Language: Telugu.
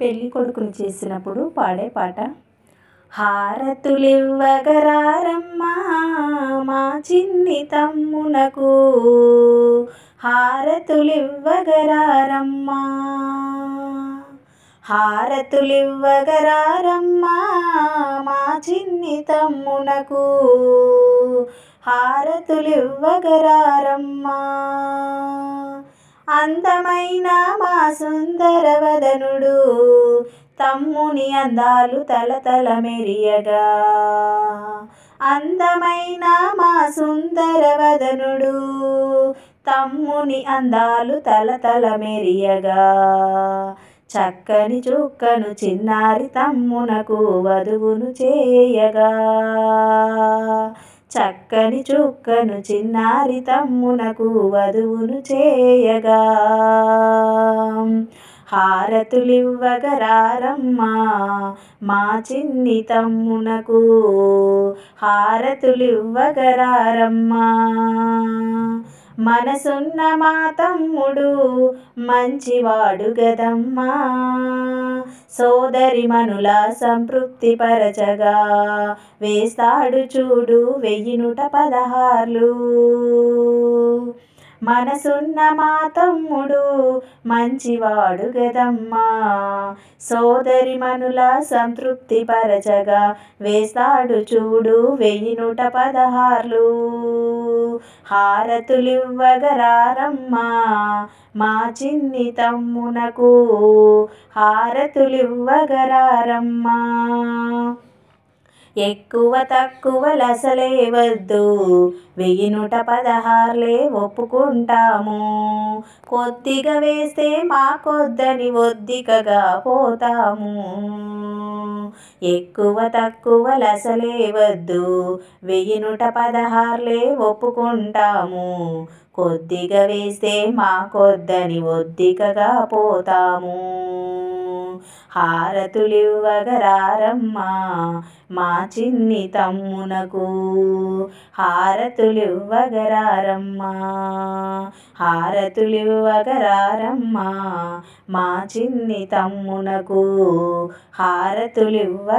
పెళ్లి కొడుకుని చేసినప్పుడు పాడే పాట. హారతులివ్వగరారమ్మా మా చిన్ని తమ్మునకు, హారతులివ్వగరారమ్మా, హారతులివ్వగరారమ్మా మా చిన్ని తమ్మునకు, హారతులివ్వగరారమ్మా. అందమైన మా సుందరవదనుడు తమ్ముని అందాలు తలతల మెరియగా, అందమైన మా సుందరవదనుడు తమ్ముని అందాలు తలతల మెరియగా, చక్కని చుక్కను చిన్నారి తమ్మునకు వధువును చేయగా, చక్కని చుక్కను చిన్నారి తమ్మునకు వధువును చేయగా, హారతులివ్వగరారమ్మా మా చిన్ని తమ్మునకు, హారతులివ్వగరారమ్మా. మనసున్న మా తమ్ముడు మంచివాడు గదమ్మా, సోదరిమణుల సంతృప్తి పరచగా వేస్తాడు చూడు 1016. మనసున్న మా తమ్ముడు మంచివాడు గదమ్మా, సోదరిమణుల సంతృప్తి పరచగా వేస్తాడు చూడు 1016. హారతులివ్వగరారమ్మా మా చిన్ని తమ్మునకు, హారతులివ్వగరారమ్మా. ఎక్కువ తక్కువలసలే వద్దు 1016 ఒప్పుకుంటాము, కొద్దిగా వేస్తే మాకొద్దని ఒద్దికగా పోతాము. ఎక్కువ తక్కువలసలే వద్దు 1016 ఒప్పుకుంటాము, కొద్దిగా వేస్తే మాకొద్దని ఒద్దికగా పోతాము. హారతులివ్వగరారమ్మా మా చిన్ని తమ్మునకు, హారతులివ్వగరారమ్మా, హారతులివ్వగరారమ్మా మా చిన్ని తమ్మునకు, హారతులివ్వగరారమ్మా.